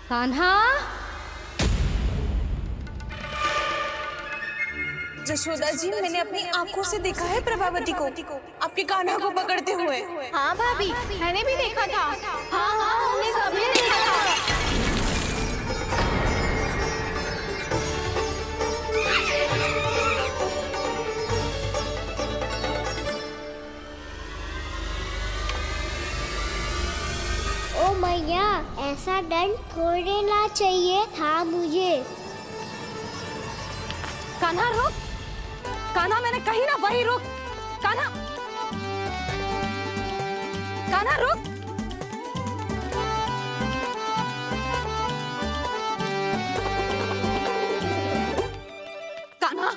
कान्हा, जशोदा जी, मैंने अपनी आंखों से देखा है प्रभावती को आपके कान्हा को पकड़ते हुए। हाँ भाभी, मैंने भी देखा था। हाँ हाँ, हमने सबने देखा था। ओ मैया, ऐसा दंड थोड़े ना चाहिए था मुझे। कान्हा रुक, कान्हा मैंने कही ना वही रुक। कान्हा, कान्हा रुक। कान्हा,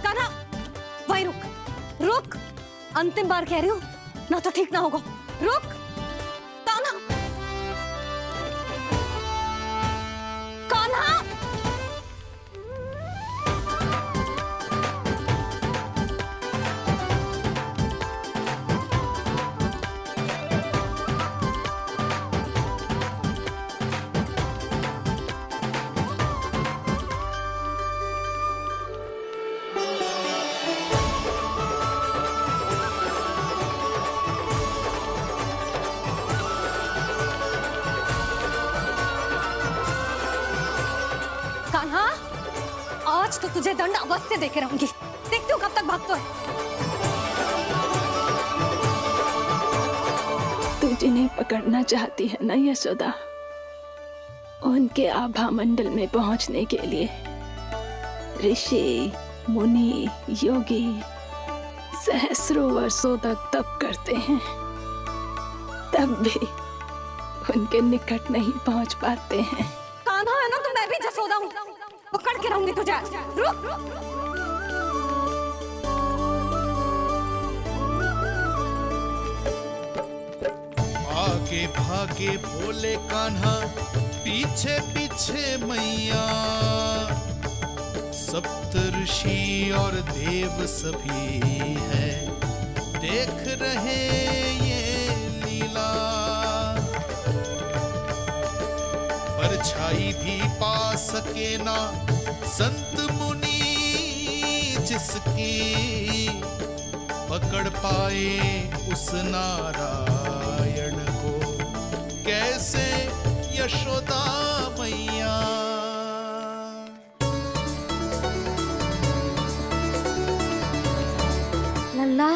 कान्हा वही रुक, रुक। अंतिम बार कह रही हूँ, ना तो ठीक ना होगा। रुक कान्हा, कान्हा। कान्हा, आज तो तुझे दंड अवश्य देके रहूंगी। देखती हूँ कब तक भागता है। तू जिन्हें पकड़ना चाहती है ना यशोदा, उनके आभा मंडल में पहुंचने के लिए ऋषि, मुनि, योगी सहस्रों वर्षों तक तप करते हैं, तब भी उनके निकट नहीं पहुंच पाते हैं। कान्हा है ना, तो मैं भी जसोदा हूँ। पकड़ के रहूंगी तुझे। रुक। आगे भागे बोले कान्हा, पीछे पीछे मैया। सप्तऋषि और देव सभी हैं, देख रहे ये लीला। परछाई भी पा सके ना संत मुनि जिसकी, पकड़ पाए उस नारायण को कैसे यशोदा मैया। लल्ला,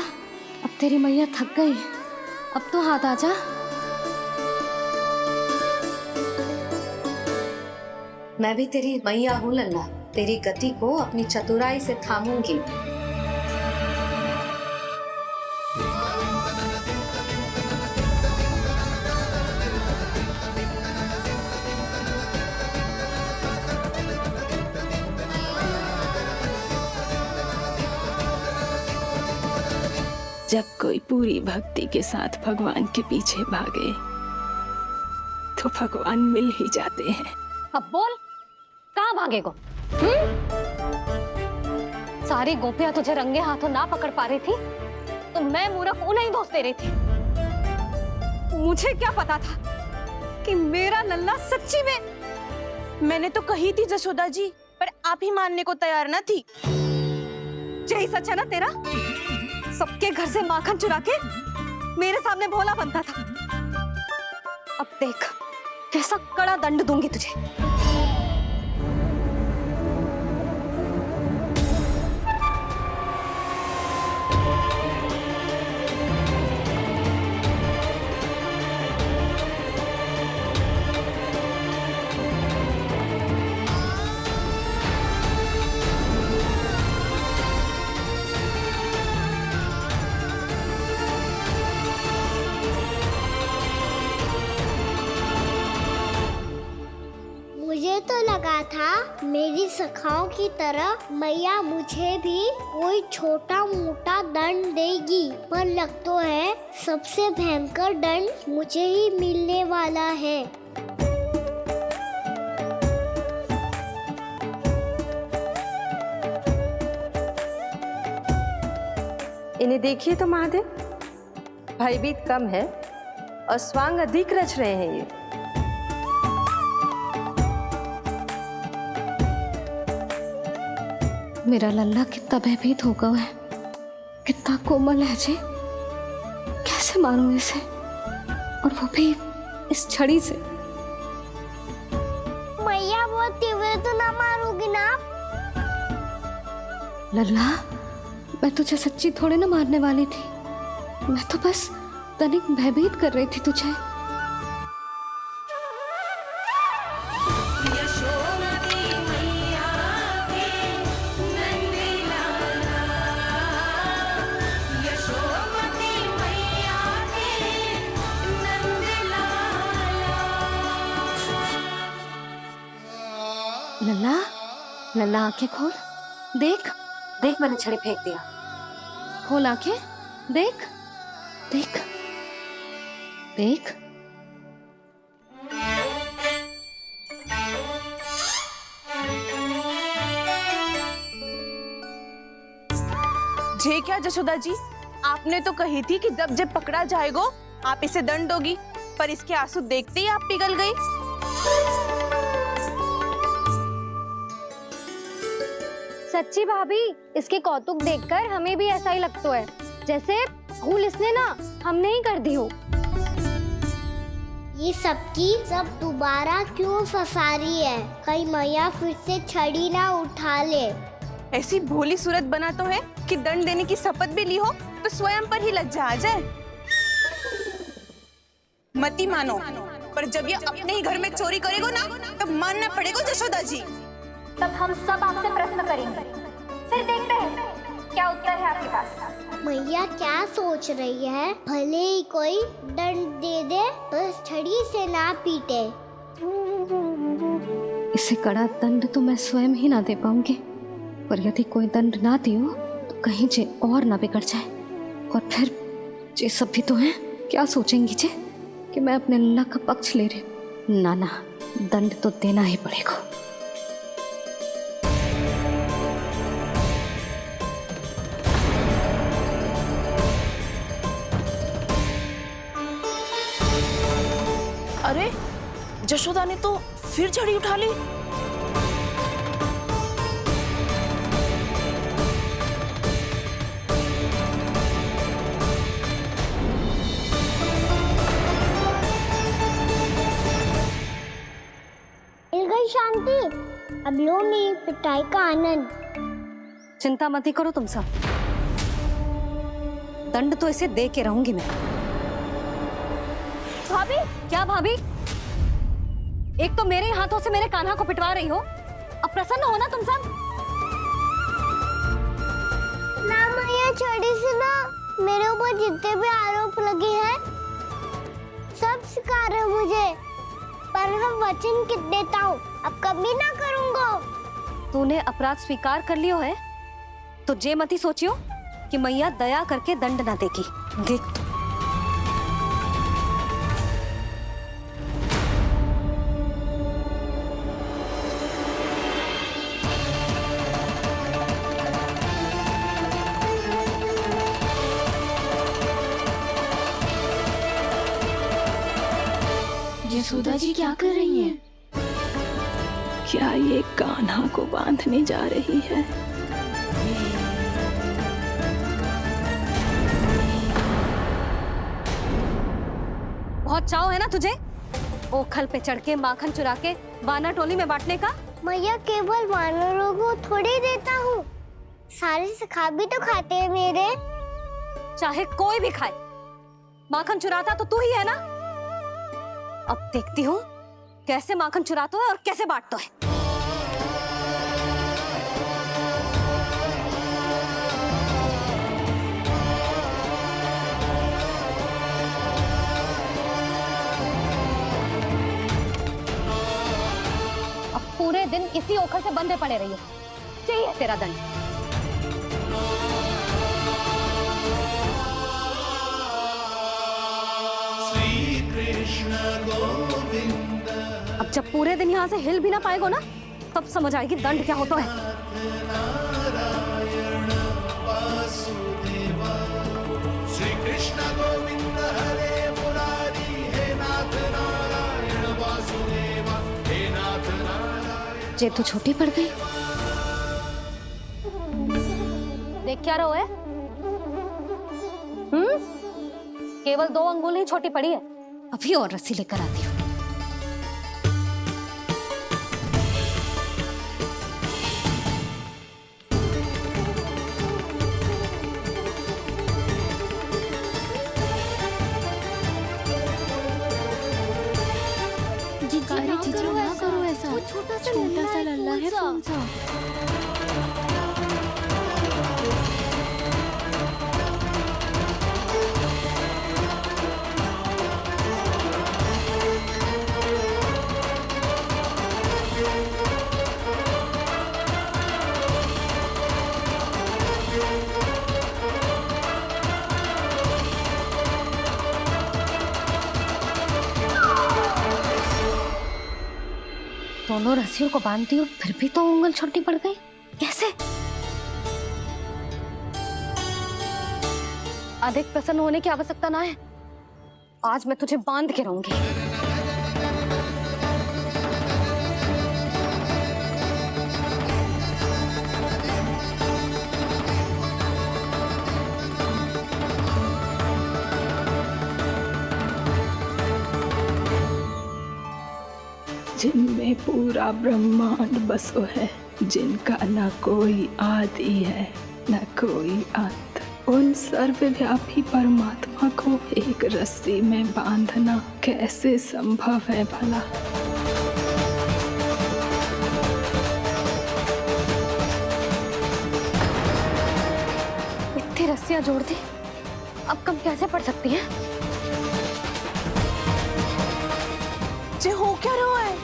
अब तेरी मैया थक गई, अब तो हाथ आजा। मैं भी तेरी मैया हूँ लल्ला, तेरी गति को अपनी चतुराई से थामूंगी। जब कोई पूरी भक्ति के साथ भगवान के पीछे भागे तो भगवान मिल ही जाते हैं। अब बोल, कहाँ भागेगो? सारी गोपियां तुझे रंगे हाथों ना पकड़ पा रही थी, तो मैं मूर्ख उन्हें ही दोष दे रही थी। मुझे क्या पता था कि मेरा लल्ला सच्ची में। मैंने तो कही थी जशोदा जी, पर आप ही मानने को तैयार न थी। यही सच है ना तेरा? सबके घर से माखन चुरा के मेरे सामने भोला बनता था। अब देख कैसा कड़ा दंड दूंगी तुझे। मुझे तो लगा था मेरी सखाओं की तरह मैया मुझे भी कोई छोटा मोटा दंड देगी, पर लग तो है सबसे भयंकर दंड मुझे ही मिलने वाला है। इन्हें देखिए तो महादेव, भयभीत कम है और स्वांग अधिक रच रहे हैं ये। मेरा लल्ला कितना भयभीत हो गया है, कितना कोमल है जी। कैसे मारूं इसे, और वो भी इस छड़ी से। मैया बहुत तीव्र तो ना मारोगी ना आप? लल्ला, मैं तुझे सच्ची थोड़े ना मारने वाली थी, मैं तो बस तनिक भयभीत कर रही थी तुझे। लल्ला, लल्ला आंखें खोल, देख देख मैंने छड़ी फेंक दिया। खोल आंखें, देख देख देख। जे क्या जशोदा जी, आपने तो कही थी कि जब जब पकड़ा जाएगा आप इसे दंड दोगी, पर इसके आंसू देखते ही आप पिघल गई। सच्ची भाभी, इसके कौतुक देखकर हमें भी ऐसा ही लगता है, जैसे भूल इसने ना हमने ही कर दी हो। ये सबकी सब दोबारा क्यों फंसा रही है? कहीं मैया फिर से छड़ी ना उठा ले। ऐसी भोली सूरत बना तो है कि दंड देने की शपथ भी ली हो तो स्वयं पर ही लग जा जाए। मती मानो, पर जब ये अपने ही घर में चोरी करेगो ना, तब मानना पड़ेगा जशोदा जी। तब हम सब आपसे प्रश्न करेंगे, फिर देखते हैं क्या उत्तर है आपके पास। मैया क्या सोच रही है? भले ही कोई दंड दे दे, बस छड़ी से ना पीटे। इसे कड़ा दंड तो मैं स्वयं ही ना दे पाऊंगी, पर यदि कोई दंड ना दियो तो कहीं जे और ना बिगड़ जाए, और फिर जे सब भी तो हैं, क्या सोचेंगी जे कि मैं अपने लल्ला का पक्ष ले रही। ना ना, दंड तो देना ही पड़ेगा। अरे जशोदा ने तो फिर छड़ी उठा ली। मिल गई शांति, अब लो मेरी पिटाई का आनंद। चिंता मत ही करो तुम सब, दंड तो इसे दे के रहूंगी मैं। भाभी, क्या भाभी? एक तो मेरे हाथों से मेरे कान्हा को पिटवा रही हो, अब प्रसन्न हो ना तुम सब? ना मैया, छड़ी से ना मेरे ऊपर जितने भी आरोप लगे हैं सब स्वीकार है मुझे, पर मैं वचन देता हूँ अब कभी ना करूँगा। तूने अपराध स्वीकार कर लियो है तो जे मती सोचियो कि मैया दया करके दंड ना देगी। देख तू, यशोदा जी क्या कर रही हैं? क्या ये कान्हा को बांधने जा रही है? बहुत चाव है ना तुझे ओखल पे चढ़ के माखन चुरा के बाना टोली में बांटने का? मैया, केवल वानरों को थोड़ी देता हूँ, सारे सखा भी तो खाते हैं मेरे। चाहे कोई भी खाए, माखन चुराता तो तू ही है ना। अब देखती हूँ कैसे माखन चुराता है और कैसे बांटता है। अब पूरे दिन इसी ओखल से बंधे पड़े रहिए, चाहिए तेरा दंड। अब जब पूरे दिन यहाँ से हिल भी ना पाएगो ना, तब समझ आएगी दंड क्या होता है। श्री कृष्ण गोविंद हरे मुरारी, हे नाथ नारायण वासुदेवा, हे नाथ नारायण। जे तो छोटी पड़ गई, देख क्या रहो है? केवल 2 अंगुल ही छोटी पड़ी है, अभी और रस्सी लेकर आती हूँ। अरे जीजू ना करो ऐसा, छोटा सा लल्ला है कौन सा? दोनों रस्सियों को बांधती हूँ, फिर भी तो उंगल छोटी पड़ गई। कैसे? अधिक प्रसन्न होने की आवश्यकता ना है, आज मैं तुझे बांध के रहूंगी। जिनमें पूरा ब्रह्मांड बसो है, जिनका न कोई आदि है न कोई अंत, उन सर्वव्यापी परमात्मा को एक रस्सी में बांधना कैसे संभव है भला? इतनी रस्सियां जोड़ दी, अब कम कैसे पड़ सकती हैं? जे हो क्या रहा है?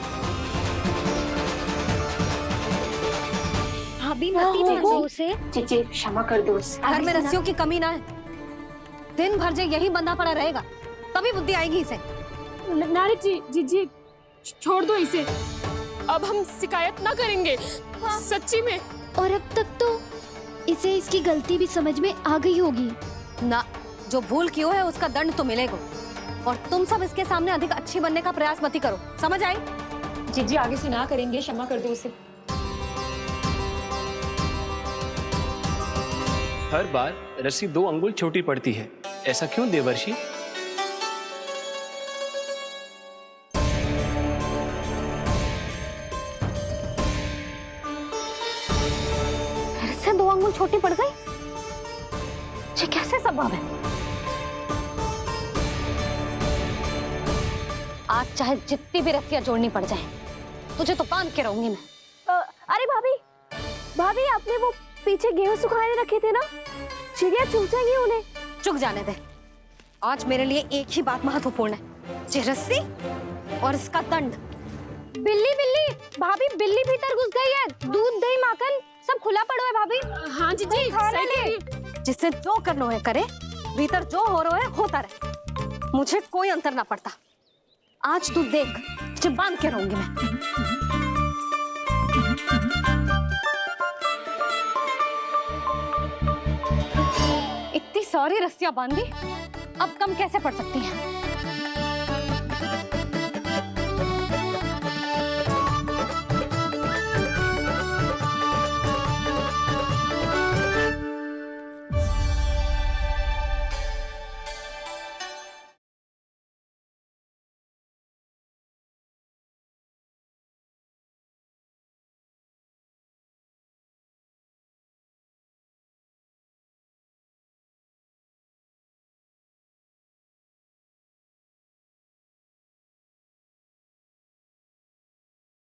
भाभी मत दीजिए उसे। जीजी क्षमा कर दो उसे। घर में रस्सियों की कमी ना है, दिन भर जो यही बंधा पड़ा रहेगा, तभी बुद्धि आएगी इसे। नारी जी जीजी छोड़ दो इसे, अब हम शिकायत ना करेंगे। सच्ची में। और अब तक तो इसे इसकी गलती भी समझ में आ गई होगी ना। जो भूल की है उसका दंड तो मिलेगा, और तुम सब इसके सामने अधिक अच्छी बनने का प्रयास मत ही करो, समझ आई? जीजी आगे से ना करेंगे, क्षमा कर दो उसे। हर बार रस्सी 2 अंगुल छोटी पड़ती है, ऐसा क्यों देवर्षि? फिर से 2 अंगुल छोटी पड़ गई? ये कैसे संभव है? आज चाहे जितनी भी रस्सियां जोड़नी पड़ जाए, तुझे तो बांध के रहूंगी मैं। अरे भाभी, भाभी आपने वो पीछे गेहूं सुखाने रखे थे ना, चिड़िया चुग जाएंगी उन्हें। चुक जाने दे, आज मेरे लिए एक ही बात महत्वपूर्ण है, ये रस्सी और इसका दंड। बिल्ली बिल्ली भाभी, बिल्ली भीतर घुस गई है, दूध दही माखन सब खुला पड़ा है भाभी। हाँ जीजी सही कह रही है। जिससे जो करना है करे, भीतर जो हो रहा है होता रहे, मुझे कोई अंतर ना पड़ता। आज तू देख, तुझे बांध के रहूंगी मैं। इतनी सारी रस्सियां बांधी, अब कम कैसे पड़ सकती हैं?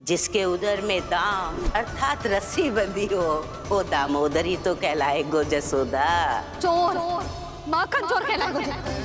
जिसके उदर में दाम अर्थात रस्सी बंधी हो, वो दामोदरी तो कहलाए गो जसोदा। चोर, माखन चोर कहलाए मुझे।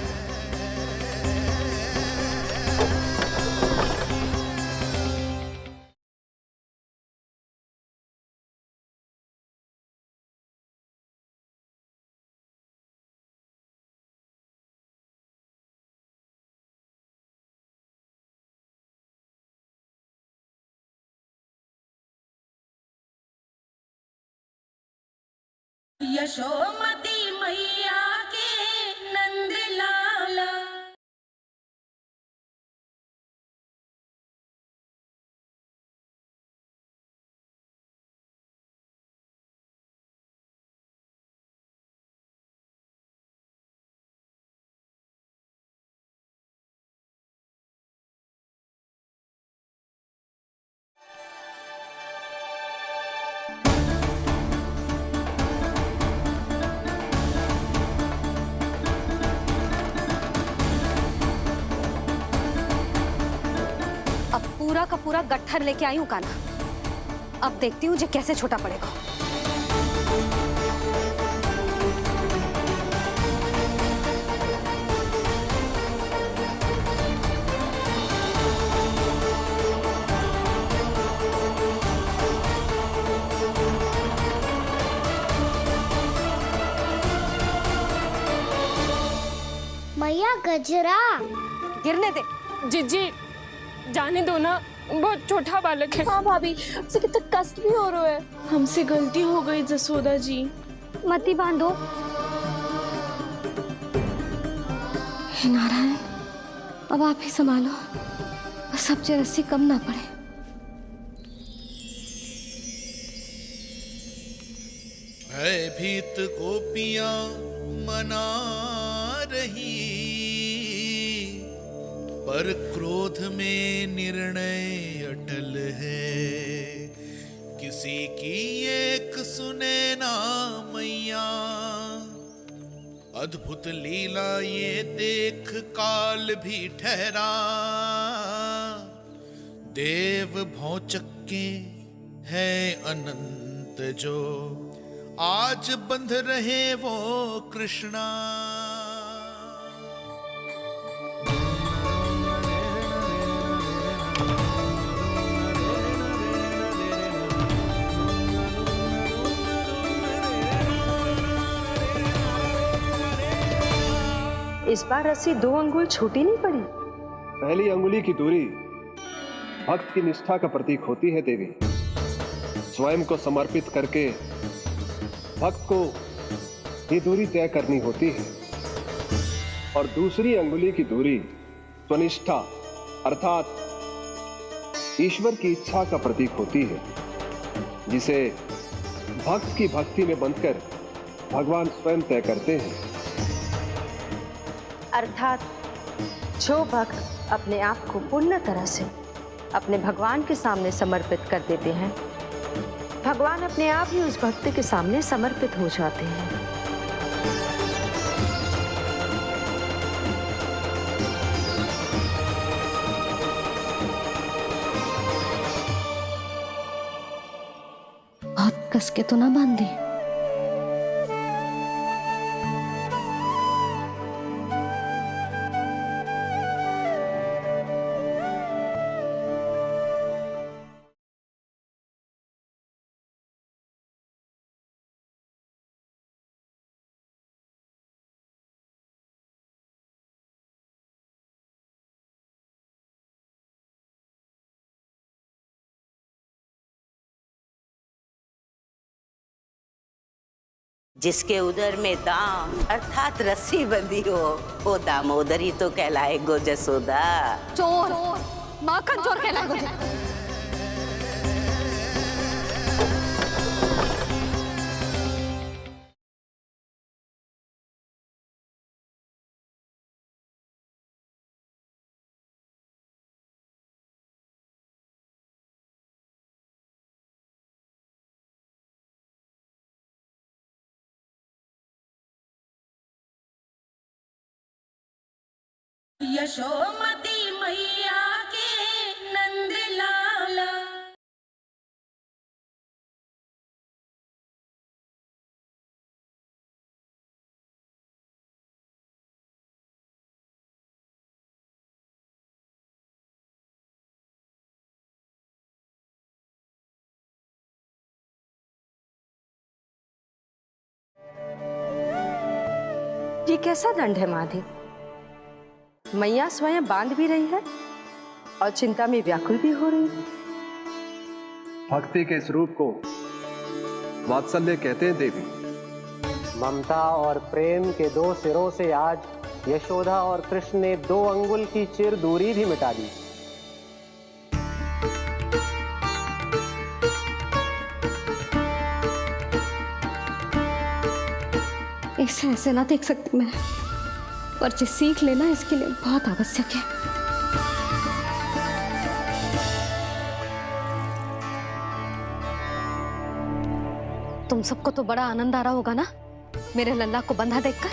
यशोमती मैया पूरा का पूरा गट्ठर लेके आई हूँ काना। अब देखती हूँ जे कैसे छोटा पड़ेगा। मैया गजरा गिरने दे। जीजी जाने दो ना, बहुत छोटा बालक है। हाँ भाभी, उसे कितना कष्ट भी हो रहा है। हमसे गलती हो गई जसोदा जी। मती बांधो। हे नारायण, अब आप ही संभालो, बस अब जे रस्सी कम ना पड़े। भयभीत गोपियां मना रही, पर क्रोध में निर्णय अटल है। किसी की एक सुने ना मैया, अद्भुत लीला ये देख काल भी ठहरा। देव भौचक्के है अनंत जो, आज बंध रहे वो कृष्णा। इस बार रस्सी 2 अंगुल छोटी नहीं पड़ी। पहली अंगुली की दूरी भक्त की निष्ठा का प्रतीक होती है देवी। स्वयं को समर्पित करके भक्त को ये दूरी तय करनी होती है। और दूसरी अंगुली की दूरी स्वनिष्ठा अर्थात ईश्वर की इच्छा का प्रतीक होती है, जिसे भक्त की भक्ति में बंधकर भगवान स्वयं तय करते हैं। अर्थात जो भक्त अपने आप को पूर्ण तरह से अपने भगवान के सामने समर्पित कर देते हैं, भगवान अपने आप ही उस भक्त के सामने समर्पित हो जाते हैं। बहुत कस के तो ना बांधी। जिसके उदर में दाम अर्थात रस्सी बंधी हो, वो दामोदर ही तो कहलाए गो जसोदा। चोर, माखन चोर कहलाए गो। यशोमती मैया के नंद लाला। ये कैसा दंड है माधे? मैया स्वयं बांध भी रही है और चिंता में व्याकुल भी हो रही है। भक्ति के इस रूप को वात्सल्य कहते हैं देवी। ममता और प्रेम के 2 सिरों से आज यशोदा और कृष्ण ने 2 अंगुल की चिर दूरी भी मिटा दी। ऐसे ऐसे ना देख सकती मैं, पर जो सीख लेना इसके लिए बहुत आवश्यक है। तुम सबको तो बड़ा आनंद आ रहा होगा ना मेरे लल्ला को बंधा देखकर।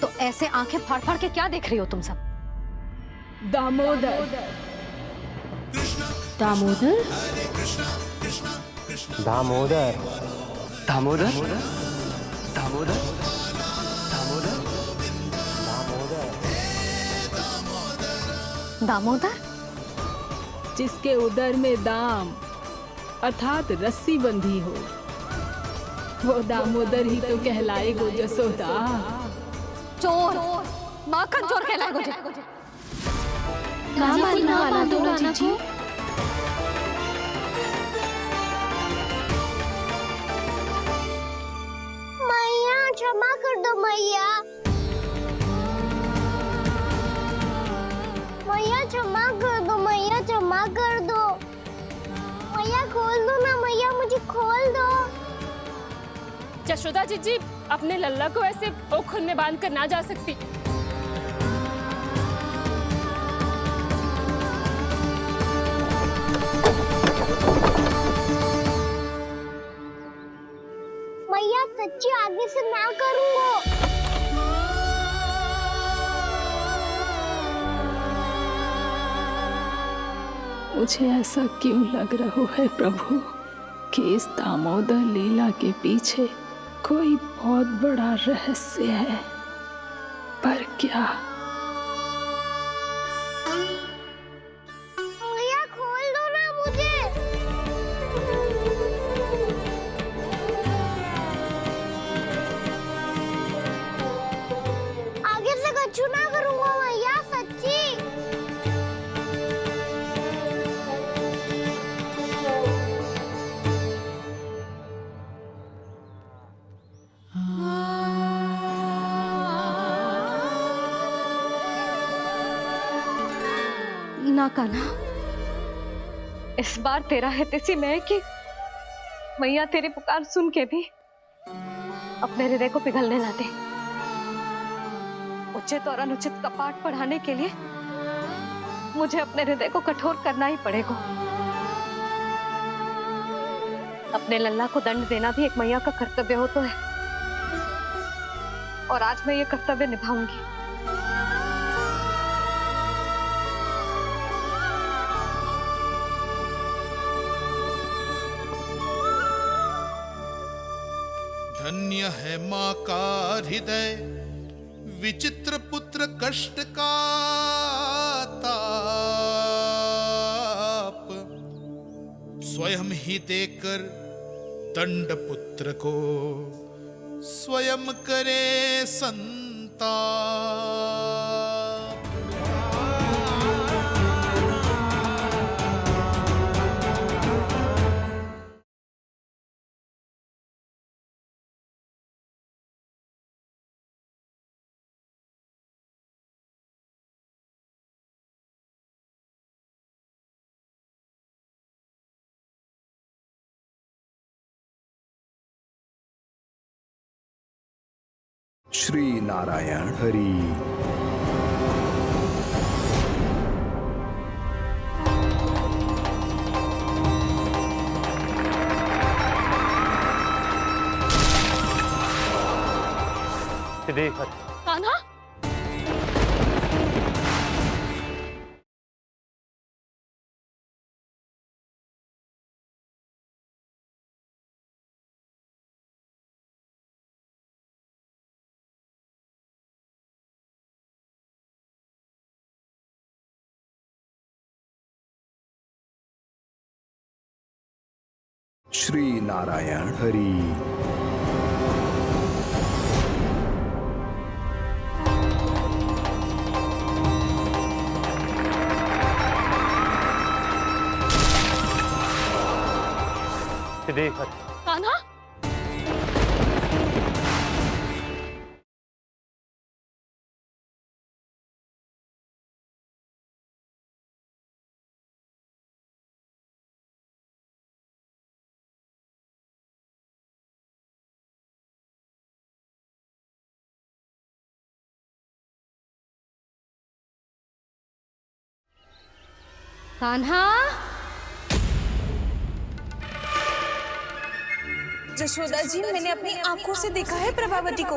तो ऐसे आंखें फाड़ फाड़ के क्या देख रही हो तुम सब? दामोदर। दामोदर? दामोदर। दामोदर? दामोदर? दामोदर? जिसके उदर में दाम अर्थात रस्सी बंधी हो, वो दामोदर ही तो कहलाएगो जसोदा। चोर, माखन चोर कहलाएगो जे। मैया क्षमा कर दो मैया। मैया क्षमा कर दो, मैया क्षमा कर दो। मैया खोल दो ना मैया, मुझे खोल दो। जशोदा जीजी अपने लल्ला को ऐसे ओखल में बांध कर ना जा सकती। मैया सच्ची आगे से ना करूँगा। मुझे ऐसा क्यों लग रहा है प्रभु कि इस दामोदर लीला के पीछे कोई बहुत बड़ा रहस्य है, पर क्या? मैया खोल दो ना मुझे। आगे से कछु ना करूँगा मैया, सच्ची। ना कान्हा, इस बार तेरा है तेसी मैं कि मैया तेरी पुकार सुन के भी अपने हृदय को पिघलने ना दे। उचित और अनुचित का पाठ पढ़ाने के लिए मुझे अपने हृदय को कठोर करना ही पड़ेगा। अपने लल्ला को दंड देना भी एक मैया का कर्तव्य हो तो है, और आज मैं ये कर्तव्य निभाऊंगी। धन्य है माँ का हृदय, विचित्र पुत्र कष्ट का ताप, स्वयं ही देकर दंड पुत्र को स्वयं करे संताप। श्री नारायण हरि। कान्हा? श्री नारायण हरि। कान्हा? कान्हा? जशोदा जी, मैंने अपनी आंखों से देखा है प्रभावती को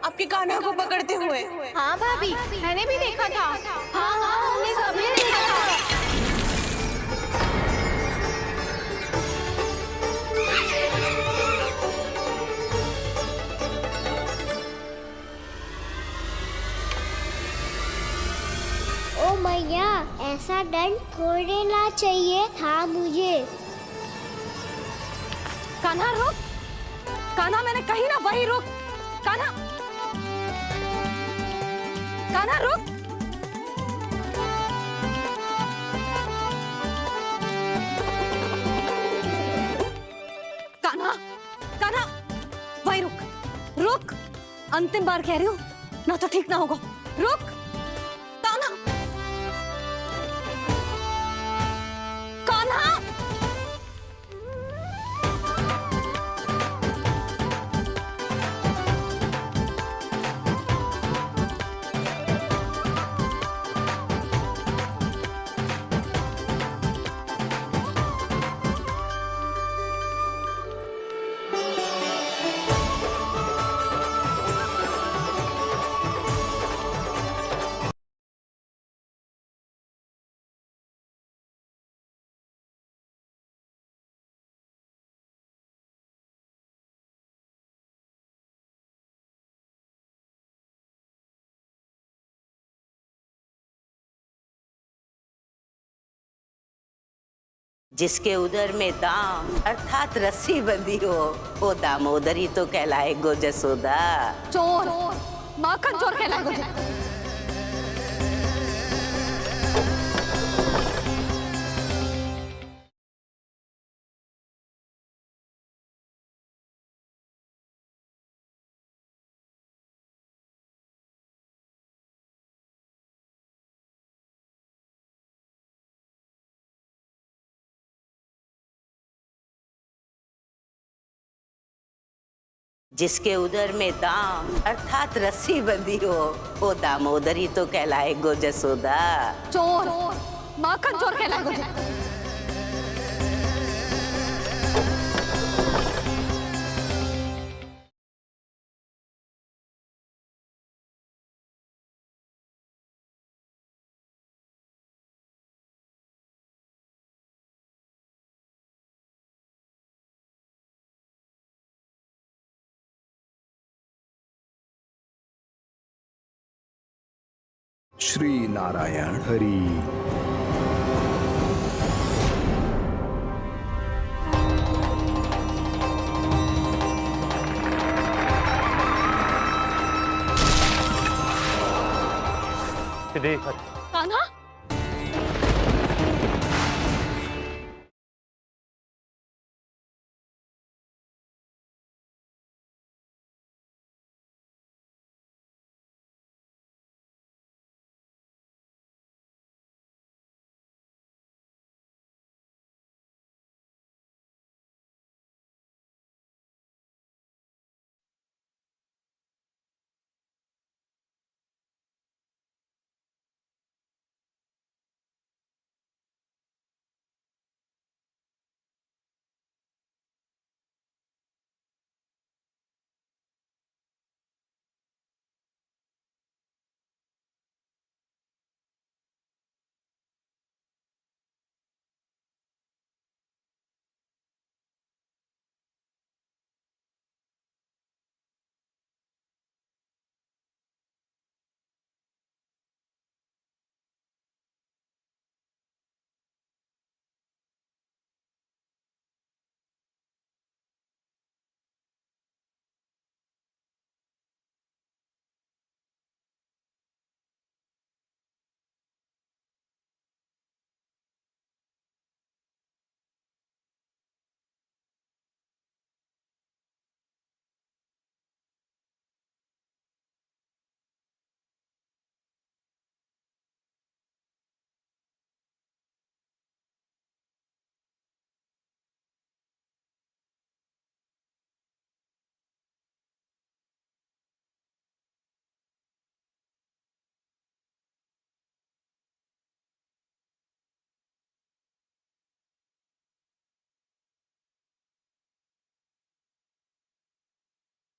आपके कान्हा को पकड़ते हुए। हाँ भाभी, मैंने भी देखा था। हाँ हाँ, हमने मैया, ऐसा दंड थोड़े ना चाहिए था मुझे। कान्हा रुक, कान्हा मैंने कही ना वही रुक, कान्हा, कान्हा रुक। कान्हा, कान्हा, वही रुक, रुक, अंतिम बार कह रही हूँ, ना तो ठीक ना होगा, रुक, कान्हा, कान्हा। जिसके उदर में दाम अर्थात रस्सी बंधी हो, वो दामोदरी तो कहलाए गो जसोदा। चोर, माखन चोर कहलाए मुझे। जिसके उदर में दाम अर्थात रस्सी बंधी हो, वो दामोदरी तो कहलाए गो जसोदा। चोर, माखन चोर कहलाए मुझे। श्री नारायण हरि। कान्हा,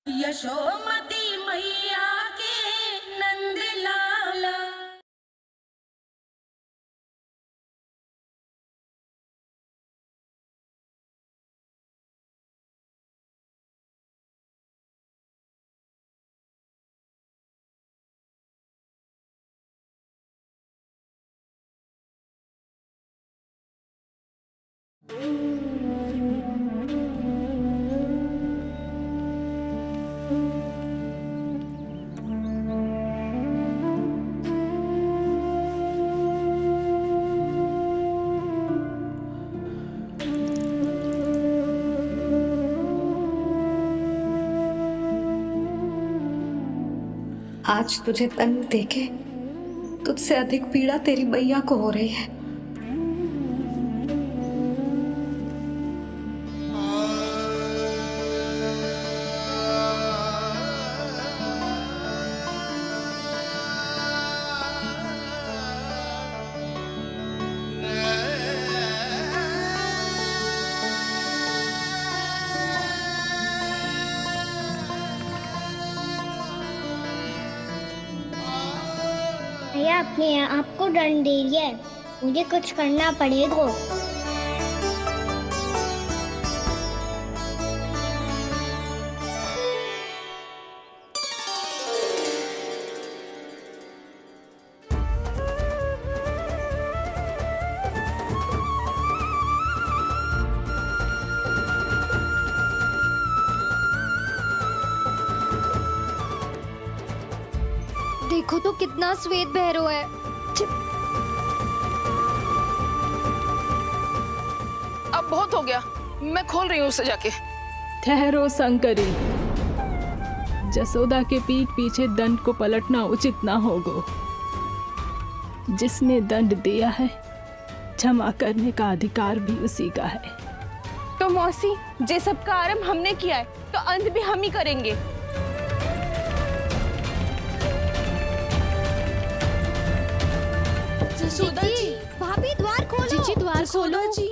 यशोमती मैया के नंद लाला। आज तुझे दंड देके तुझसे अधिक पीड़ा तेरी मैया को हो रही है। भैया अपने आप को दंड दे रही है, मुझे कुछ करना पड़ेगा। देखो तो कितना श्वेत भैरव है। अब बहुत हो गया, मैं खोल रही हूँ उसे जाके। ठहरो शंकरी, जसोदा के पीठ पीछे दंड को पलटना उचित ना होगा। जिसने दंड दिया है क्षमा करने का अधिकार भी उसी का है। तो मौसी, जे सब का आरंभ हमने किया है तो अंत भी हम ही करेंगे। जसोदा जी, भाभी द्वार खोलो। जीजी द्वार खोलो। जी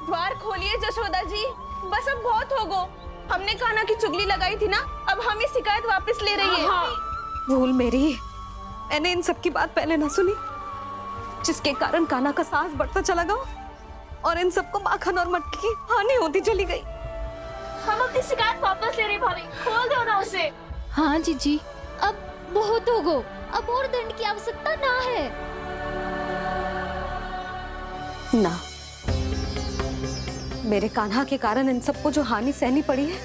द्वार खोलिए जसोदा जी, बस अब बहुत हो गो। हमने कान्हा की चुगली लगाई थी ना, अब हम ही शिकायत वापस ले रही है। भूल मेरी, मैंने इन सब की बात पहले ना सुनी, जिसके कारण कान्हा का साहस बढ़ता चला गया और इन सबको माखन और मटकी की हानि होती चली गई। हम अपनी शिकायत वापस ले रहे भाभी, खोल दो ना उसे। हाँ जीजी, अब बहुत हो गो, अब और दंड की आवश्यकता ना है। ना, मेरे कान्हा के कारण इन सबको जो हानि सहनी पड़ी है,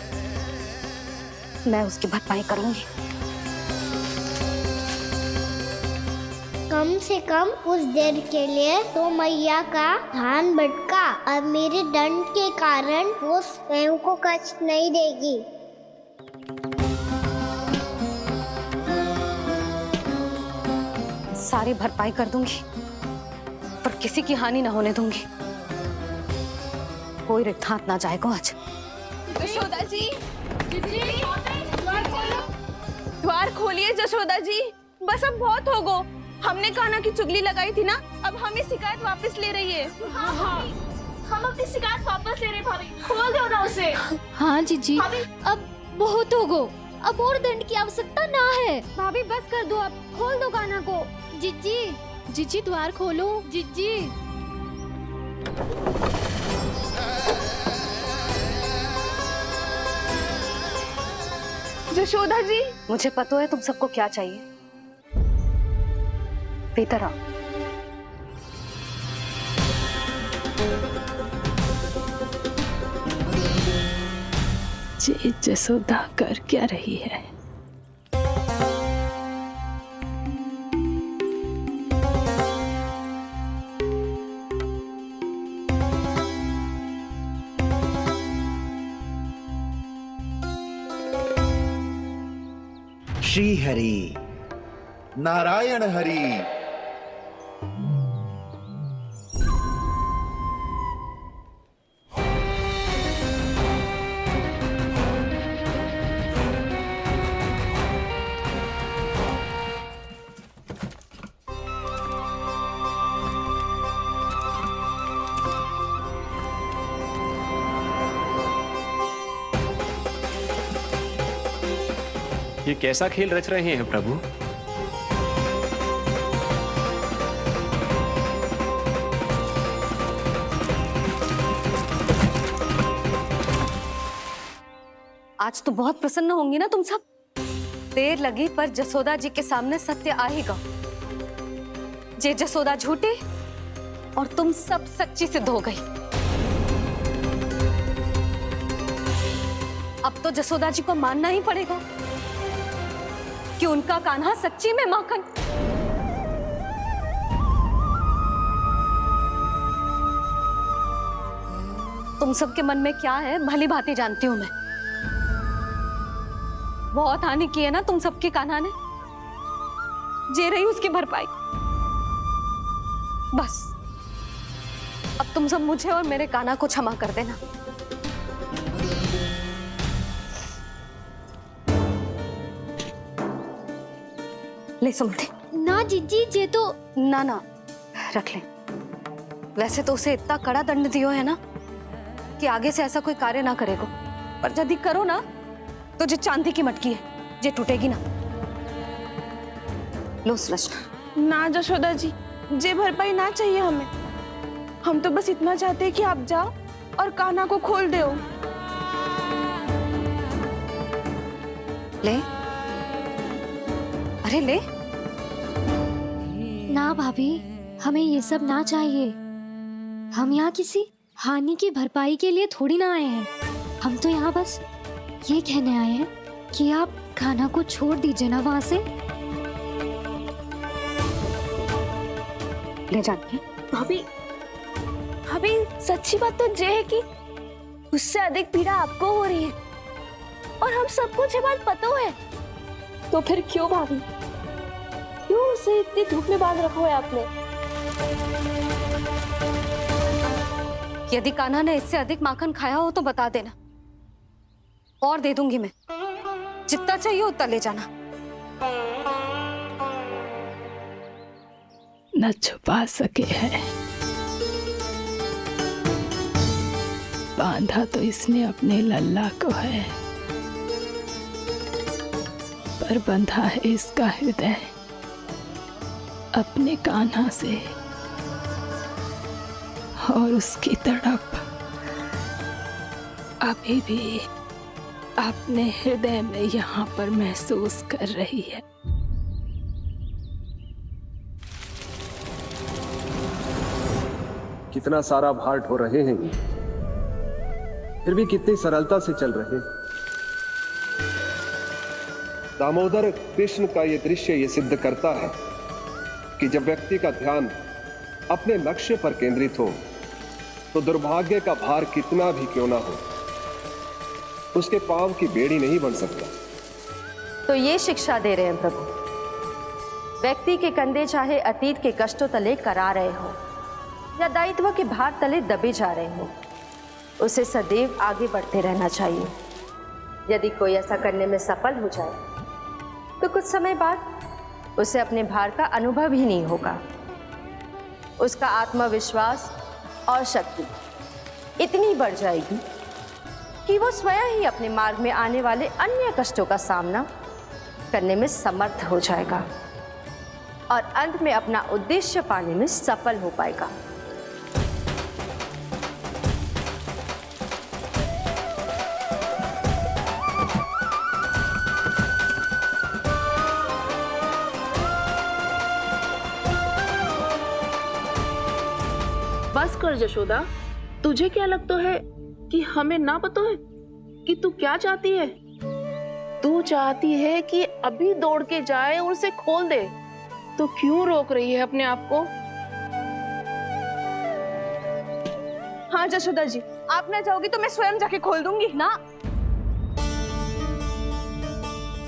मैं उसकी भरपाई करूंगी। कम से कम उस देर के लिए तो मैया का ध्यान भटका और मेरे दंड के कारण वो स्वयं को कष्ट नहीं देगी। सारी भरपाई कर दूंगी, पर किसी की हानि ना होने दूंगी। कोई रिक्त हाथ ना जाएगा आज। जसोदा जी, द्वार खोलिए जसोदा जी, बस अब बहुत हो गो। हमने कान्हा की चुगली लगाई थी ना, अब हम ही शिकायत वापस ले रही है। हम अपनी शिकायत वापस ले रहे भाभी, खोल दो ना उसे। हाँ जीजी, अब बहुत हो गो, अब और दंड की आवश्यकता ना है। भाभी बस कर दो, अब खोल दो कान्हा को। जीजी, जीजी द्वार खोलो। जीजी, जसोदा जी, मुझे पता है तुम सबको क्या चाहिए। भीतर आओ। ये जसोदा कर क्या रही है? श्री हरि नारायण हरि। ये कैसा खेल रच रहे हैं प्रभु? आज तो बहुत प्रसन्न होंगी ना तुम सब। देर लगी पर जसोदा जी के सामने सत्य आएगा। जे जसोदा झूठी और तुम सब सच्ची सिद्ध हो गई। अब तो जसोदा जी को मानना ही पड़ेगा कि उनका कान्हा सच्ची में माखन। तुम सबके मन में क्या है भली भांति जानती हूं मैं। बहुत हानि की है ना तुम सबके कान्हा ने, जे रही उसकी भरपाई। बस अब तुम सब मुझे और मेरे कान्हा को क्षमा कर देना। ले सुमति। ना जीजी जे तो ना रख ले। वैसे तो उसे इतना कड़ा दंड दियो है ना कि आगे से ऐसा कोई कार्य ना करेगा, पर यदि करो ना तो जो चांदी की मटकी है जे टूटेगी ना। लो सुलक्षणा। ना जशोदा जी, जे भरपाई ना चाहिए हमें। हम तो बस इतना चाहते हैं कि आप जाओ और कान्हा को खोल दो। ले, अरे ले। ना भाभी, हमें ये सब ना चाहिए। हम यहाँ किसी हानि की भरपाई के लिए थोड़ी ना आए हैं। हम तो यहाँ बस ये कहने आए हैं कि आप खाना को छोड़ दीजिए ना वहां से। ले जानिए। भाभी, भाभी सच्ची बात तो ये है कि उससे अधिक पीड़ा आपको हो रही है और हम सबको ये बात पता है। तो फिर क्यों भाभी, क्यों उसे इतनी धूप में बांध रखा है आपने? यदि कान्हा ने इससे अधिक माखन खाया हो तो बता देना, और दे दूंगी मैं। जितना चाहिए उतना ले जाना। न छुपा सके है, बांधा तो इसने अपने लल्ला को है, पर बंधा है इसका हृदय अपने कान्हा से। और उसकी तड़प अभी भी अपने हृदय में यहाँ पर महसूस कर रही है। कितना सारा भार ढो रहे हैं, फिर भी कितनी सरलता से चल रहे हैं। दामोदर कृष्ण का यह दृश्य ये सिद्ध करता है कि जब व्यक्ति का ध्यान अपने लक्ष्य पर केंद्रित हो तो दुर्भाग्य का भार कितना भी क्यों ना हो, उसके पांव की बेड़ी नहीं बन सकता। तो ये शिक्षा दे रहे हैं प्रभु। व्यक्ति के कंधे चाहे अतीत के कष्टों तले करा रहे हो या दायित्व के भार तले दबे जा रहे हो, उसे सदैव आगे बढ़ते रहना चाहिए। यदि कोई ऐसा करने में सफल हो जाए तो कुछ समय बाद उसे अपने भार का अनुभव ही नहीं होगा। उसका आत्मविश्वास और शक्ति इतनी बढ़ जाएगी कि वो स्वयं ही अपने मार्ग में आने वाले अन्य कष्टों का सामना करने में समर्थ हो जाएगा और अंत में अपना उद्देश्य पाने में सफल हो पाएगा। बस कर जशोदा, तुझे क्या लगता है कि हमें ना पता है कि तू क्या चाहती है? तू चाहती है कि अभी दौड़ के जाए और उसे खोल दे, तो क्यों रोक रही है अपने आप को? हाँ जशोदा जी, आप ना जाओगी तो मैं स्वयं जाके खोल दूंगी ना।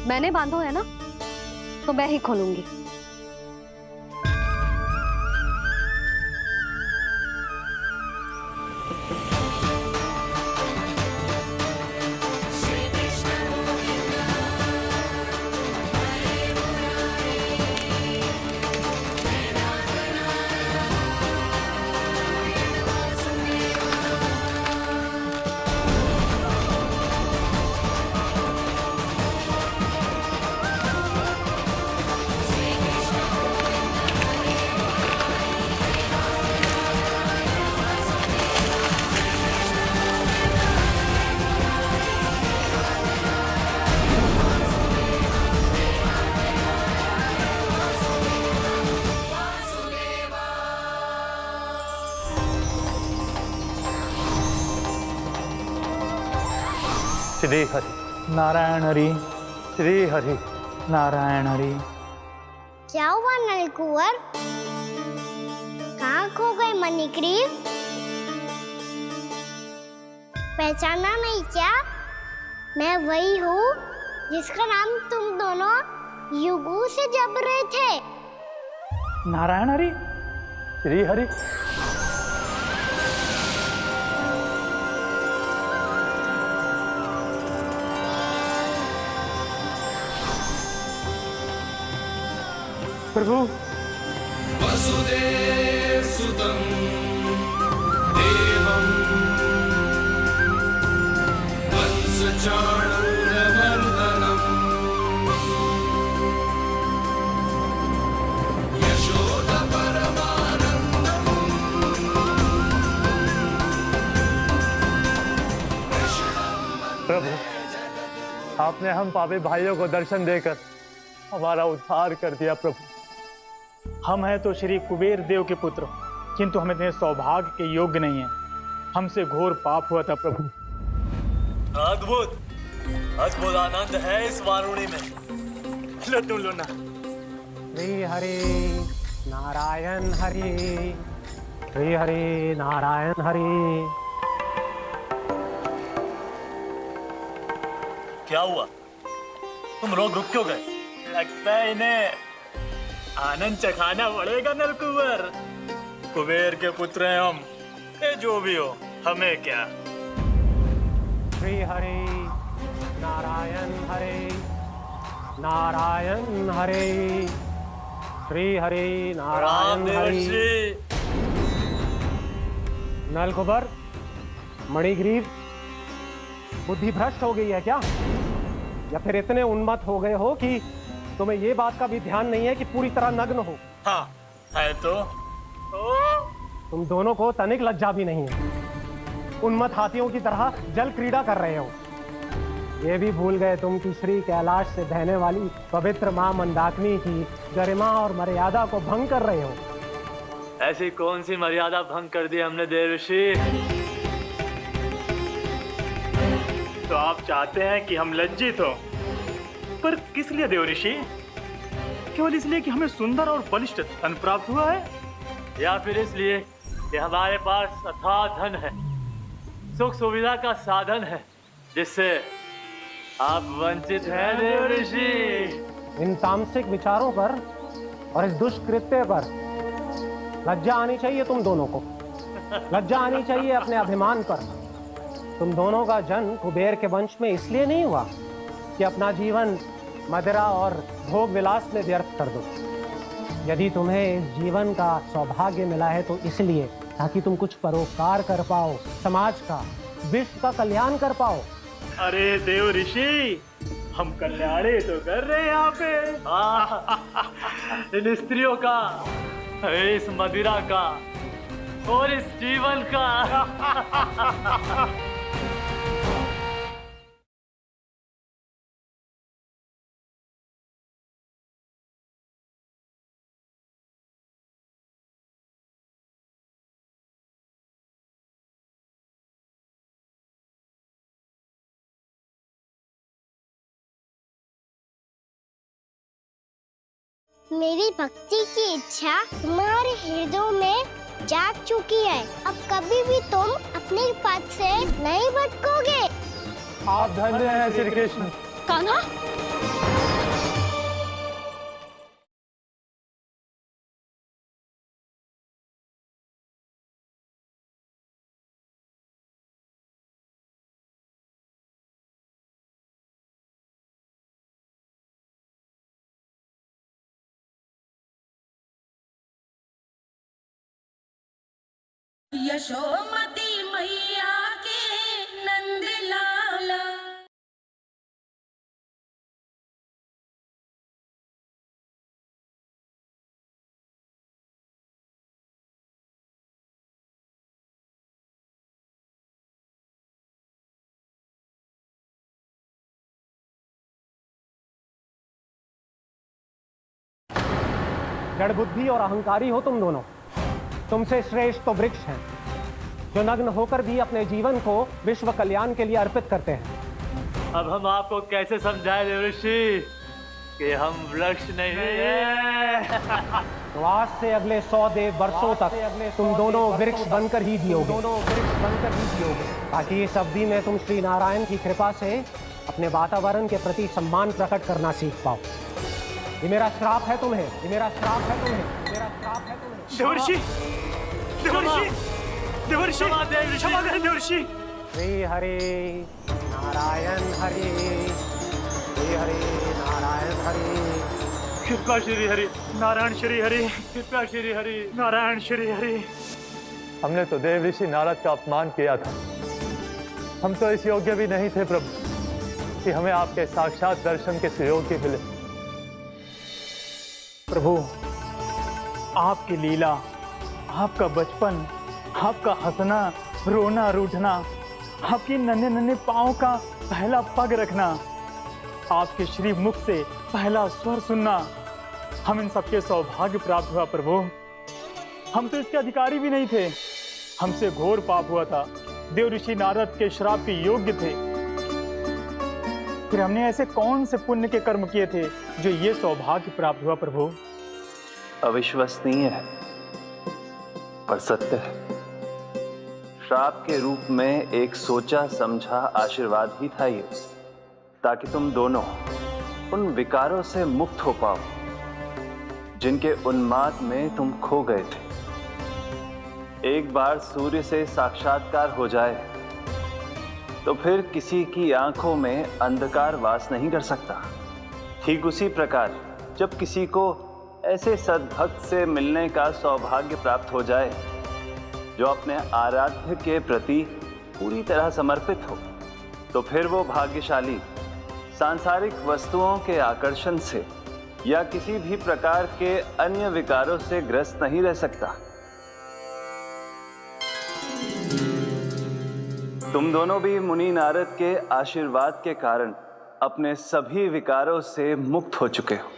मैंने बांधो है ना, तो मैं ही खोलूंगी। श्री हरि नारायण हरि, श्री हरि नारायण हरि। क्या हुआ नलकुंवर? कहाँ खो गए मणिग्रीव? पहचाना नहीं क्या? मैं वही हूँ जिसका नाम तुम दोनों युगों से जप रहे थे। नारायण हरि, श्री हरि। प्रभु वसुदेव सुतं देवं वत्सचाणूरमर्दनम् यशोदपरमानन्दम् प्रभु, आपने हम पापी भाइयों को दर्शन देकर हमारा उद्धार कर दिया। प्रभु, हम हैं तो श्री कुबेर देव के पुत्र, किंतु हम इतने सौभाग्य के योग्य नहीं हैं। हमसे घोर पाप हुआ था प्रभु। अद्भुत अद्भुत आनंद है इस वारुणी में। लो तुम लो ना। श्री हरि नारायण हरि, श्री हरि नारायण हरि। क्या हुआ? तुम रोग रुक क्यों गए? लगता है इन्हें आनंद चखाना पड़ेगा नलकुंवर। कुबेर के पुत्र हैं हम, ये जो भी हो हमें क्या। श्री हरि नारायण हरि, नारायण हरि, श्री हरि नारायण हरि। नलकुंवर, मणिग्रीव, बुद्धि भ्रष्ट हो गई है क्या? या फिर इतने उन्मत्त हो गए हो कि तुम्हें ये बात का भी ध्यान नहीं है कि पूरी तरह नग्न हो? हाँ है तो। तुम दोनों को तनिक लज्जा भी नहीं है। उन्मत्त हाथियों की तरह जल क्रीड़ा कर रहे हो। ये भी भूल गए तुम कि श्री कैलाश से बहने वाली पवित्र मां मंदाकिनी की गरिमा और मर्यादा को भंग कर रहे हो। ऐसी कौन सी मर्यादा भंग कर दी हमने देवर्षि? तो आप चाहते हैं कि हम लज्जित हो, पर किस लिए देवर्षि? केवल इसलिए कि हमें सुंदर और बलिष्ठ धन प्राप्त हुआ है, या फिर इसलिए कि हमारे पास अथाह धन है, सुख सुविधा का साधन है, जिससे आप वंचित हैं देवर्षि? इन तामसिक विचारों पर और इस दुष्कृत्य पर लज्जा आनी चाहिए तुम दोनों को। लज्जा आनी चाहिए अपने अभिमान पर। तुम दोनों का जन्म कुबेर के वंश में इसलिए नहीं हुआ कि अपना जीवन मदिरा और भोग विलास में व्यर्थ कर दो। यदि तुम्हें इस जीवन का सौभाग्य मिला है तो इसलिए ताकि तुम कुछ परोपकार कर पाओ, समाज का, विश्व का कल्याण कर पाओ। अरे देव ऋषि, हम कल्याणी तो कर रहे हैं यहाँ पे। इन स्त्रियों का, इस मदिरा का और इस जीवन का। मेरी भक्ति की इच्छा तुम्हारे हृदयों में जाग चुकी है। अब कभी भी तुम अपने पथ से नहीं भटकोगे। आप धन्य हैं श्री कृष्ण। कान्हा, यशोमती मैया के नंद लाला। जड़ बुद्धि और अहंकारी हो तुम दोनों। तुमसे श्रेष्ठ तो वृक्ष हैं, जो नग्न होकर भी अपने जीवन को विश्व कल्याण के लिए अर्पित करते हैं। अब हम आपको कैसे समझाएं देवर्षि कि हम वृक्ष नहीं हैं। तो आज से अगले 100 देव वर्षों तक तुम दोनों वृक्ष बनकर ही जियोगे, ताकि इस अवधि में तुम श्री नारायण की कृपा से अपने वातावरण के प्रति सम्मान प्रकट करना सीख पाओ। ये मेरा श्राप है तुम्हें, ये मेरा श्राप है तुम्हें, मेरा श्राप है तुम्हें। देवर्षि, देवर्षि, देवर्षि, क्षमा करें देवर्षि। श्री हरि नारायण हरि, श्री हरि नारायण हरि। कृपा श्री हरि नारायण श्री हरि, कृपा श्री हरि नारायण श्री हरि। हमने तो देव ऋषि नारद का अपमान किया था। हम तो इस योग्य भी नहीं थे प्रभु कि हमें आपके साक्षात दर्शन के सुयोग्य मिले। प्रभु, आपकी लीला, आपका बचपन, आपका हंसना, रोना, रूठना, आपकी नन्हे नन्हे पाँव का पहला पग रखना, आपके श्री मुख से पहला स्वर सुनना, हम इन सबके सौभाग्य प्राप्त हुआ प्रभु। हम तो इसके अधिकारी भी नहीं थे। हमसे घोर पाप हुआ था, देव ऋषि नारद के श्राप के योग्य थे। फिर हमने ऐसे कौन से पुण्य के कर्म किए थे जो ये सौभाग्य प्राप्त हुआ प्रभु? अविश्वसनीय है पर सत्य है। श्राप के रूप में एक सोचा समझा आशीर्वाद ही था ये, ताकि तुम दोनों उन विकारों से मुक्त हो पाओ जिनके उन्माद में तुम खो गए थे। एक बार सूर्य से साक्षात्कार हो जाए तो फिर किसी की आंखों में अंधकार वास नहीं कर सकता। ठीक उसी प्रकार जब किसी को ऐसे सद्भक्त से मिलने का सौभाग्य प्राप्त हो जाए जो अपने आराध्य के प्रति पूरी तरह समर्पित हो, तो फिर वो भाग्यशाली सांसारिक वस्तुओं के आकर्षण से या किसी भी प्रकार के अन्य विकारों से ग्रस्त नहीं रह सकता। तुम दोनों भी मुनि नारद के आशीर्वाद के कारण अपने सभी विकारों से मुक्त हो चुके हो।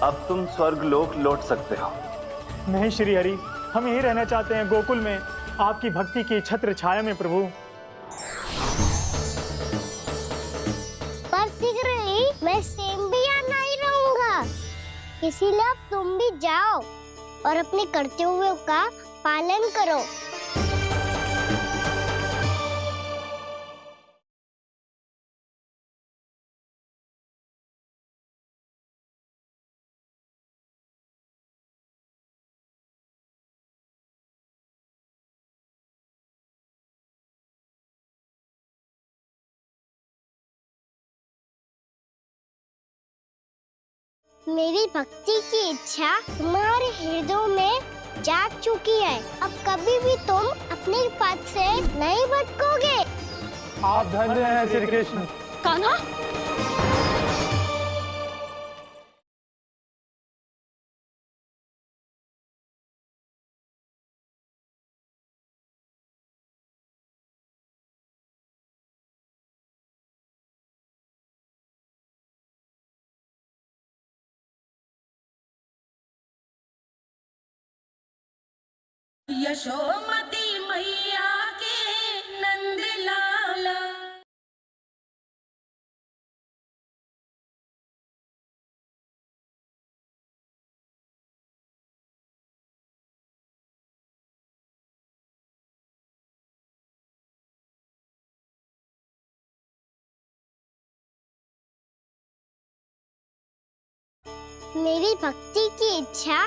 अब तुम स्वर्गलोक लौट सकते हो। नहीं श्री हरि, हम यही रहना चाहते हैं, गोकुल में आपकी भक्ति की छत्र छाया में प्रभु। पर शीघ्र ही मैं सेम्बिया नहीं रहूंगा, इसीलिए अब तुम भी जाओ और अपने कर्तव्यों का पालन करो। मेरी भक्ति की इच्छा तुम्हारे हृदय में जाग चुकी है। अब कभी भी तुम अपने पद से नहीं भटकोगे। आप धन्य हैं श्री कृष्ण। कान्हा, यशोमती मैया के नंद लाला। मेरी भक्ति की इच्छा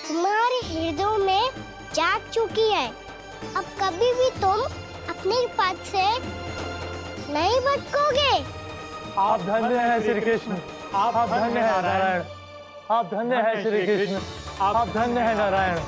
तुम्हारे हृदय में जाग चुकी है। अब कभी भी तुम अपने पद से नहीं भटकोगे। आप धन्य हैं श्री कृष्ण। आप धन्य हैं नारायण। आप धन्य हैं श्री कृष्ण। आप धन्य हैं नारायण।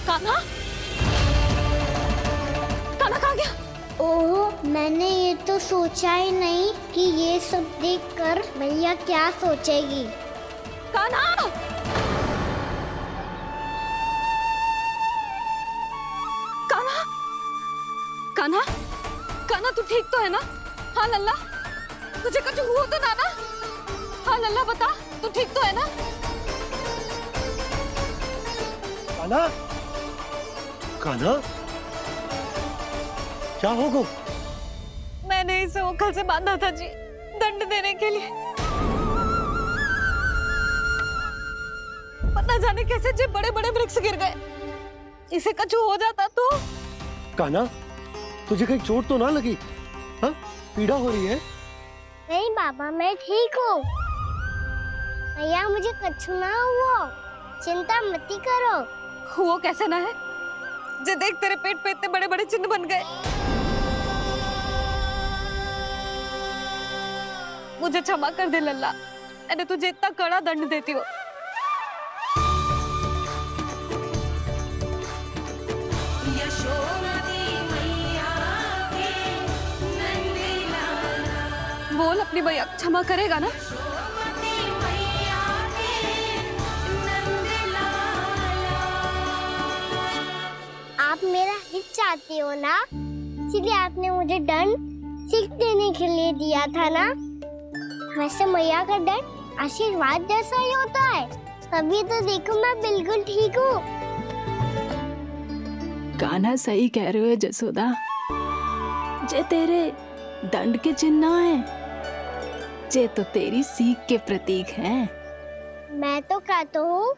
कान्हा, कान्हा कहाँ गया? ओह, मैंने ये तो सोचा ही नहीं कि ये सब देखकर मैया क्या सोचेगी। कान्हा! कान्हा, कान्हा तू ठीक तो है ना? हाँ लल्ला, तुझे कुछ हुआ तो ना? हाँ लल्ला बता, तू ठीक तो है ना? कान्हा, कान्हा, क्या होगा? मैंने इसे ओखल से बांधा था जी, दंड देने के लिए। पता जाने कैसे जे बड़े बड़े वृक्ष गिर गए। इसे कछु हो जाता तो? कान्हा, तुझे कहीं चोट तो ना लगी? हाँ, पीड़ा हो रही है? नहीं बाबा, मैं ठीक हूँ। भैया मुझे कछु ना हुआ, चिंता मत करो। वो कैसे ना है? जे देख तेरे पेट पे इतने बड़े बड़े चिन्ह बन गए। मुझे क्षमा कर दे लल्ला, मैंने तुझे इतना कड़ा दंड देती हूँ। बोल अपनी भैया क्षमा करेगा ना? आप मेरा हित चाहती हो ना, इसलिए आपने मुझे दंड सीख देने के लिए दिया था ना। वैसे मैया का दंड आशीर्वाद जैसा ही होता है, तभी तो देखो मैं बिल्कुल ठीक हूँ। कान्हा सही कह रहे हो जसोदा, जे तेरे दंड के चिन्ह ना है, जे तो तेरी सीख के प्रतीक हैं। मैं तो कहता हूँ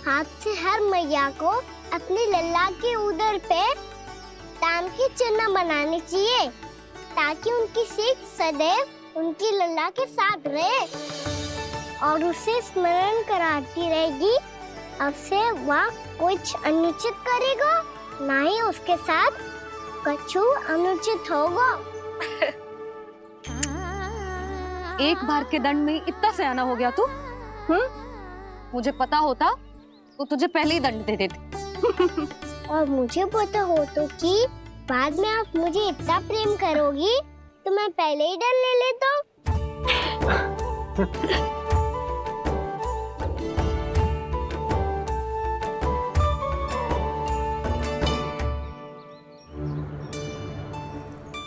हाथ से हर मैया को अपनी लल्ला के उदर पे ताम के चिन्ह बनाने चाहिए, ताकि उनकी सीख सदैव उनकी लल्ला के साथ रहे और उसे स्मरण कराती रहेगी। अब से वह कुछ अनुचित करेगा, ना ही उसके साथ कछु अनुचित होगा। एक बार के दंड में इतना सयाना हो गया तू? मुझे पता होता तो तुझे पहले ही दंड दे देती। और मुझे पता हो तो कि बाद में आप मुझे इतना प्रेम करोगी तो मैं पहले ही दंड ले लेता हूँ।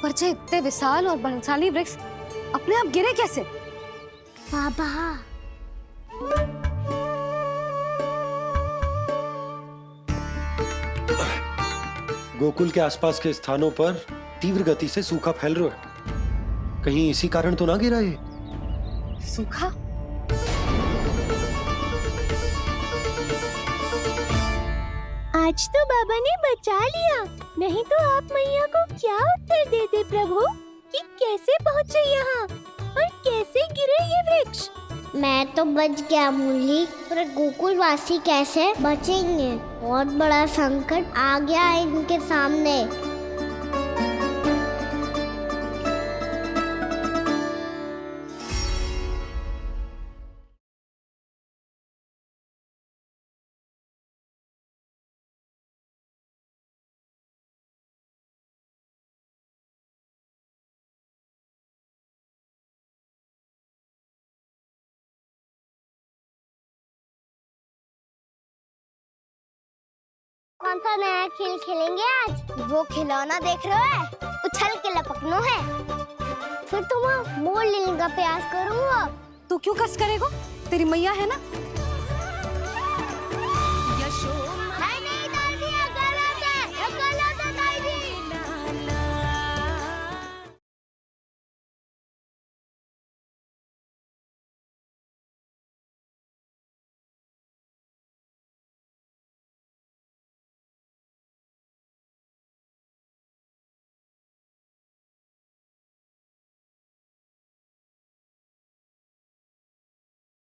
पर जे इतने विशाल और बलशाली वृक्ष अपने आप गिरे कैसे? बाबा, गोकुल के आसपास के स्थानों पर तीव्र गति से सूखा फैल रहा है। कहीं इसी कारण तो ना गिरा ये? सूखा? आज तो बाबा ने बचा लिया, नहीं तो आप मैया को क्या उत्तर देते प्रभु कि कैसे पहुँचे यहाँ और कैसे गिरे ये वृक्ष? मैं तो बच गया मुरली, पर गोकुल वासी कैसे बचेंगे? बहुत बड़ा संकट आ गया है इनके सामने। कौन सा नया खेल खेलेंगे आज? वो खिलौना देख रहे हो, उछल के लपकनो है। फिर तुम मोड़ लेने का प्रयास करूँगा। तू क्यों कष्ट करेगा? तेरी मैया है ना।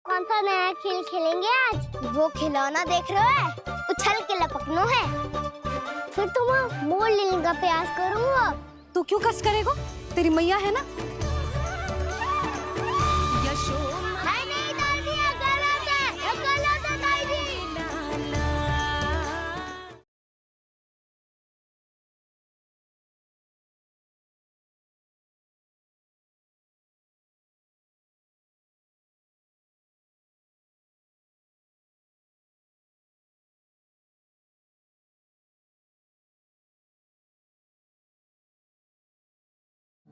कौन सा नया खेल खेलेंगे आज? वो खिलौना देख रहे हो, उछल के लपकनो है। फिर तुम मोड़ लेने का प्रयास करूँगा। तू क्यों कष्ट करेगा? तेरी मैया है ना।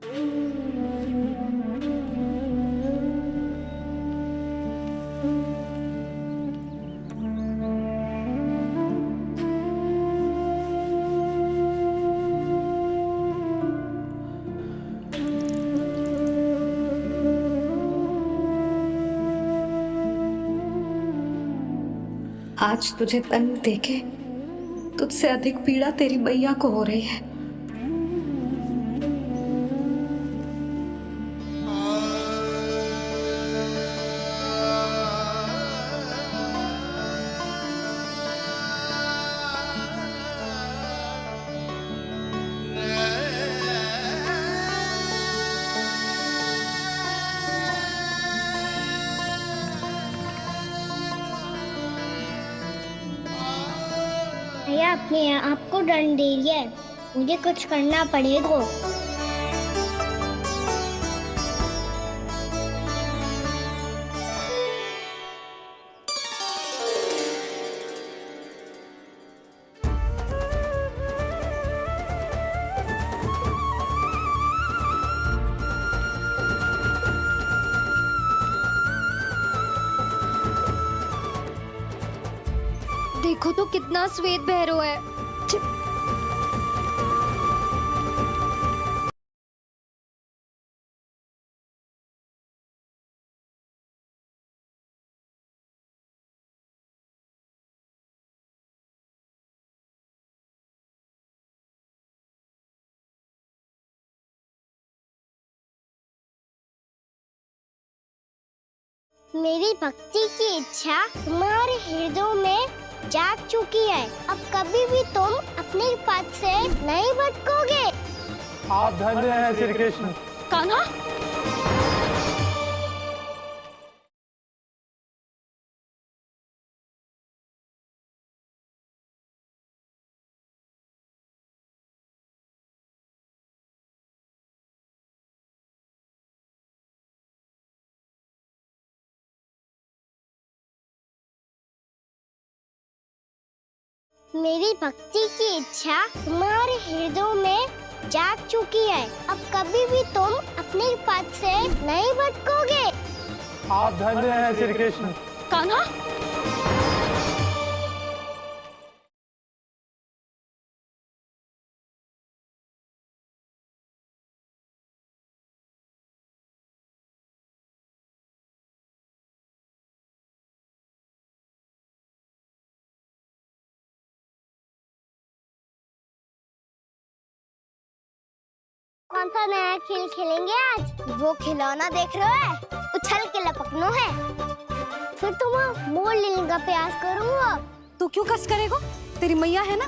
आज तुझे तन देके तुझसे अधिक पीड़ा तेरी मैया को हो रही है। भैया अपने आप को दंड दे रही है, मुझे कुछ करना पड़ेगा। देखो तो कितना श्वेत भैरव है। मेरी भक्ति की इच्छा तुम्हारे हृदय में जाग चुकी है। अब कभी भी तुम अपने पथ से नहीं भटकोगे। आप धन्य हैं श्री कृष्ण। कान्हा, मेरी भक्ति की इच्छा तुम्हारे हृदय में जाग चुकी है। अब कभी भी तुम अपने पथ से नहीं भटकोगे। आप धन्य हैं श्री कृष्ण। कान्हा, कौन सा नया खेल खेलेंगे आज? वो खिलौना देख रहे हो, उछल के लपकनो है। फिर तुम मोड़ लेने का प्रयास करूँगा। तू क्यों कष्ट करेगा? तेरी मैया है ना,